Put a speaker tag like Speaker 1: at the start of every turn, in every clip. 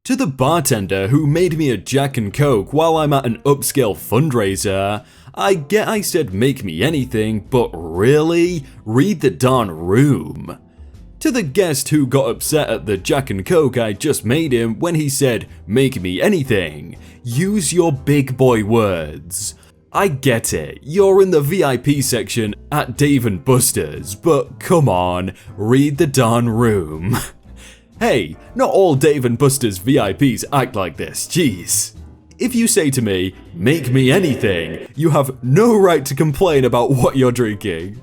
Speaker 1: To the bartender who made me a Jack and Coke while I'm at an upscale fundraiser, I get I said make me anything, but really? Read the darn room. To the guest who got upset at the Jack and Coke I just made him when he said make me anything, use your big boy words. I get it, you're in the VIP section at Dave & Buster's, but come on, read the darn room. Hey, not all Dave & Buster's VIPs act like this, jeez. If you say to me, make me anything, you have no right to complain about what you're drinking.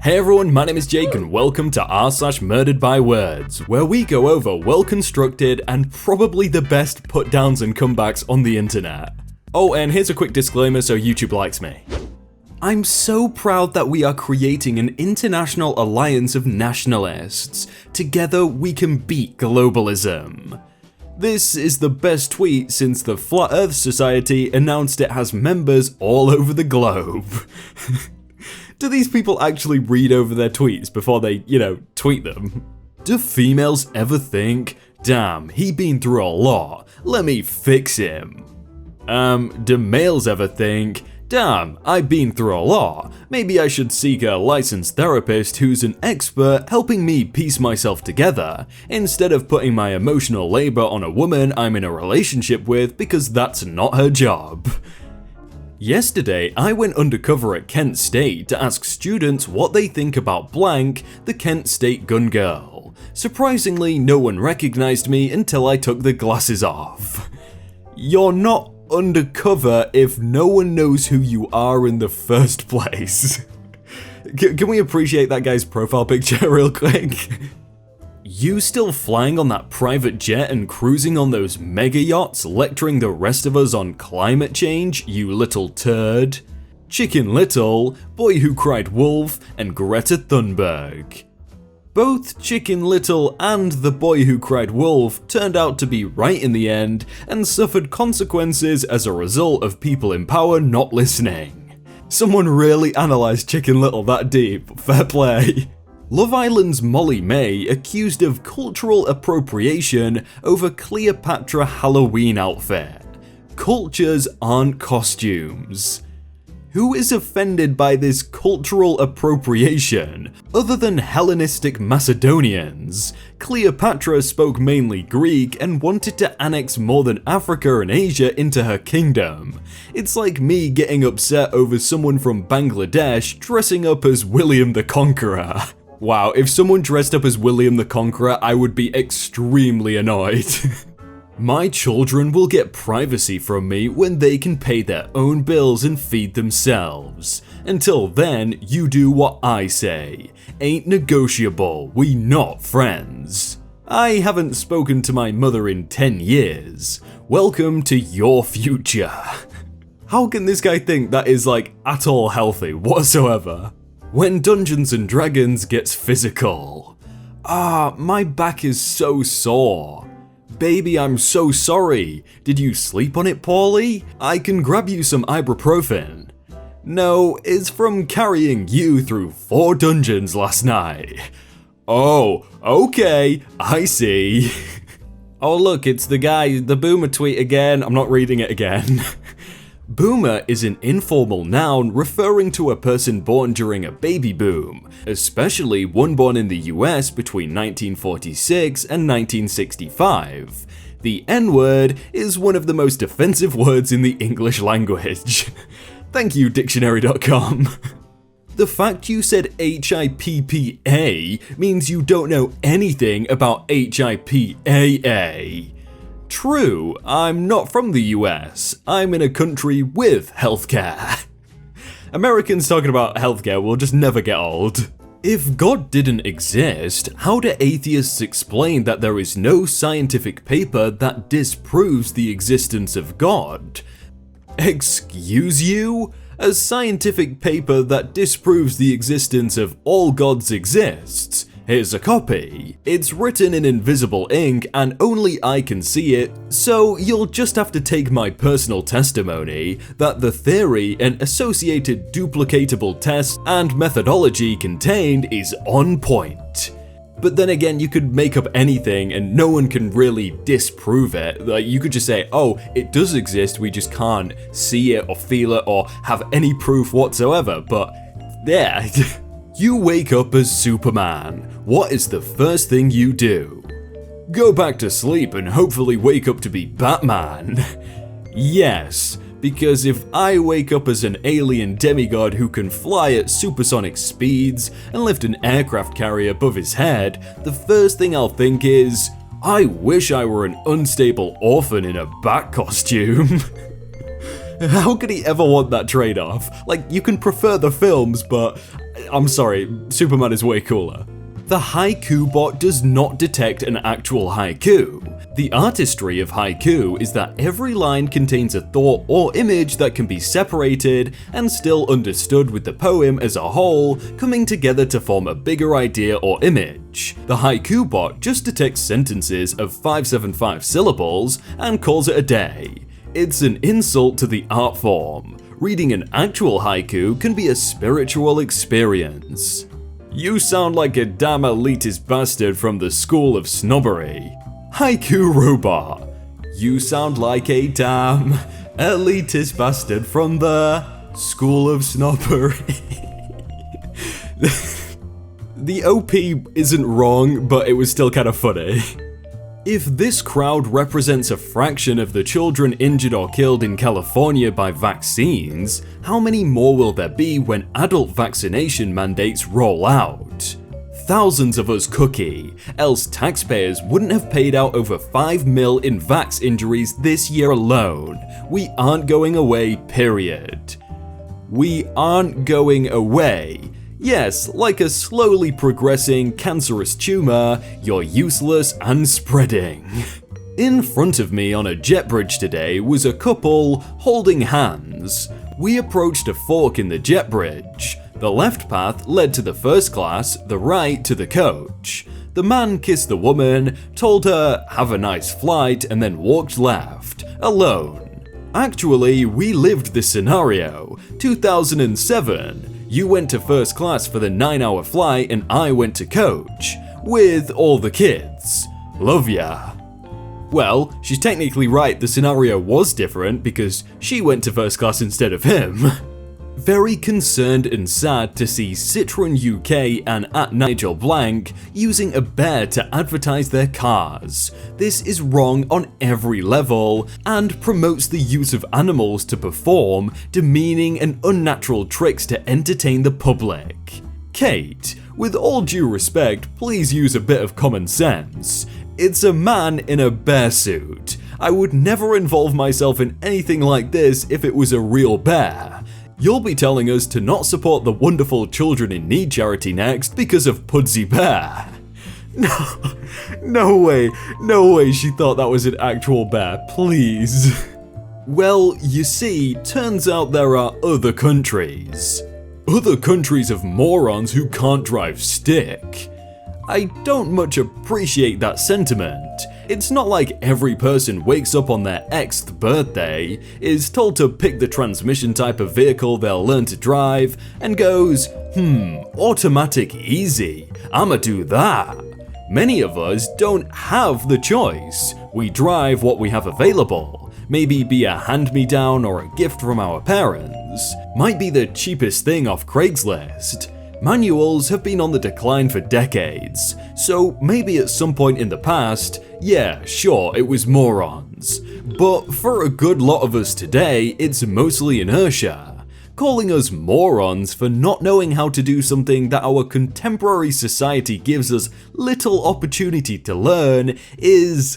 Speaker 1: Hey everyone, my name is Jake and welcome to r/murderedbywords, where we go over well-constructed and probably the best put-downs and comebacks on the internet. Oh, and here's a quick disclaimer so YouTube likes me. I'm so proud that we are creating an international alliance of nationalists. Together we can beat globalism. This is the best tweet since the Flat Earth Society announced it has members all over the globe. Do these people actually read over their tweets before they, tweet them? Do females ever think, damn, he been through a lot, let me fix him? Do males ever think, damn, I've been through a lot, maybe I should seek a licensed therapist who's an expert helping me piece myself together, instead of putting my emotional labor on a woman I'm in a relationship with because that's not her job. Yesterday, I went undercover at Kent State to ask students what they think about blank, the Kent State gun girl. Surprisingly, no one recognized me until I took the glasses off. You're not undercover if no one knows who you are in the first place. Can we appreciate that guy's profile picture real quick? You still flying on that private jet and cruising on those mega yachts, lecturing the rest of us on climate change, you little turd? Chicken Little, Boy Who Cried Wolf, and Greta Thunberg. Both Chicken Little and the Boy Who Cried Wolf turned out to be right in the end and suffered consequences as a result of people in power not listening. Someone really analysed Chicken Little that deep, fair play. Love Island's Molly May accused of cultural appropriation over Cleopatra Halloween outfit. Cultures aren't costumes. Who is offended by this cultural appropriation, other than Hellenistic Macedonians? Cleopatra spoke mainly Greek and wanted to annex more than Africa and Asia into her kingdom. It's like me getting upset over someone from Bangladesh dressing up as William the Conqueror. Wow, if someone dressed up as William the Conqueror, I would be extremely annoyed. My children will get privacy from me when they can pay their own bills and feed themselves. Until then, you do what I say. Ain't negotiable, we not friends. I haven't spoken to my mother in 10 years. Welcome to your future. How can this guy think that is at all healthy whatsoever? When Dungeons and Dragons gets physical. My back is so sore. Baby, I'm so sorry. Did you sleep on it poorly? I can grab you some ibuprofen. No, it's from carrying you through 4 dungeons last night. Oh, okay, I see. Oh look, it's the boomer tweet again. I'm not reading it again. Boomer is an informal noun referring to a person born during a baby boom, especially one born in the US between 1946 and 1965. The N-word is one of the most offensive words in the English language. Thank you, dictionary.com. The fact you said HIPPA means you don't know anything about HIPAA. True, I'm not from the US, I'm in a country with healthcare. Americans talking about healthcare will just never get old. If God didn't exist, how do atheists explain that there is no scientific paper that disproves the existence of God? Excuse you? A scientific paper that disproves the existence of all gods exists. Here's a copy. It's written in invisible ink and only I can see it, so you'll just have to take my personal testimony that the theory and associated duplicatable tests and methodology contained is on point. But then again, you could make up anything and no one can really disprove it. Like, you could just say, oh, it does exist, we just can't see it or feel it or have any proof whatsoever. But yeah. You wake up as Superman. What is the first thing you do? Go back to sleep and hopefully wake up to be Batman. Yes. Because if I wake up as an alien demigod who can fly at supersonic speeds and lift an aircraft carrier above his head, the first thing I'll think is, I wish I were an unstable orphan in a bat costume. How could he ever want that trade-off? Like, you can prefer the films, but I'm sorry, Superman is way cooler. The haiku bot does not detect an actual haiku. The artistry of haiku is that every line contains a thought or image that can be separated and still understood with the poem as a whole coming together to form a bigger idea or image. The haiku bot just detects sentences of 575 syllables and calls it a day. It's an insult to the art form. Reading an actual haiku can be a spiritual experience. You sound like a damn elitist bastard from the school of snobbery. Haiku robot. You sound like a damn elitist bastard from the school of snobbery. The OP isn't wrong, but it was still kind of funny. If this crowd represents a fraction of the children injured or killed in California by vaccines, how many more will there be when adult vaccination mandates roll out? Thousands of us cookie, else taxpayers wouldn't have paid out over 5 mil in vax injuries this year alone. We aren't going away, period. We aren't going away. Yes, like a slowly progressing cancerous tumor, you're useless and spreading. In front of me on a jet bridge today was a couple holding hands. We approached a fork in the jet bridge. The left path led to the first class, the right to the coach. The man kissed the woman, told her have a nice flight, and then walked left, alone. Actually, we lived this scenario. 2007. You went to first class for the 9-hour flight and I went to coach. With all the kids. Love ya. Well, she's technically right, the scenario was different because she went to first class instead of him. Very concerned and sad to see Citroen UK and @NigelBlank using a bear to advertise their cars. This is wrong on every level and promotes the use of animals to perform demeaning and unnatural tricks to entertain the public. Kate, with all due respect, please use a bit of common sense. It's a man in a bear suit. I would never involve myself in anything like this if it was a real bear. You'll be telling us to not support the wonderful Children in Need charity next because of Pudsey Bear. No way she thought that was an actual bear, please. Well, you see, turns out there are other countries. Other countries of morons who can't drive stick. I don't much appreciate that sentiment. It's not like every person wakes up on their 8th birthday, is told to pick the transmission type of vehicle they'll learn to drive, and goes, automatic easy, I'ma do that. Many of us don't have the choice. We drive what we have available. Maybe be a hand-me-down or a gift from our parents. Might be the cheapest thing off Craigslist. Manuals have been on the decline for decades, so maybe at some point in the past, yeah, sure, it was morons. But for a good lot of us today, it's mostly inertia. Calling us morons for not knowing how to do something that our contemporary society gives us little opportunity to learn is,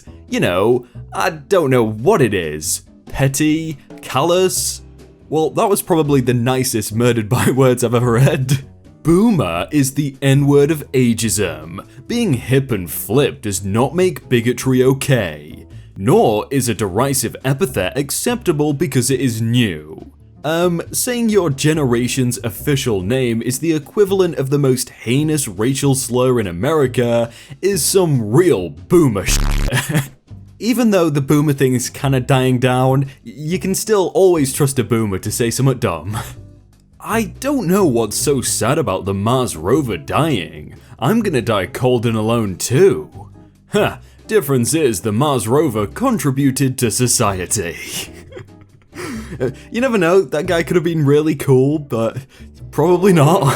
Speaker 1: I don't know what it is. Petty? Callous? Well, that was probably the nicest Murdered by Words I've ever read. Boomer is the N-word of ageism. Being hip and flip does not make bigotry okay. Nor is a derisive epithet acceptable because it is new. Saying your generation's official name is the equivalent of the most heinous racial slur in America is some real boomer shit. Even though the boomer thing is kinda dying down, you can still always trust a boomer to say something dumb. I don't know what's so sad about the Mars rover dying. I'm gonna die cold and alone too. Huh, difference is the Mars rover contributed to society. You never know, that guy could have been really cool, but probably not.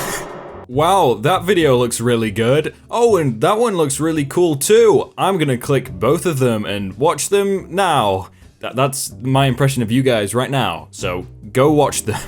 Speaker 1: Wow, that video looks really good. Oh, and that one looks really cool too. I'm gonna click both of them and watch them now. That's my impression of you guys right now, so go watch them.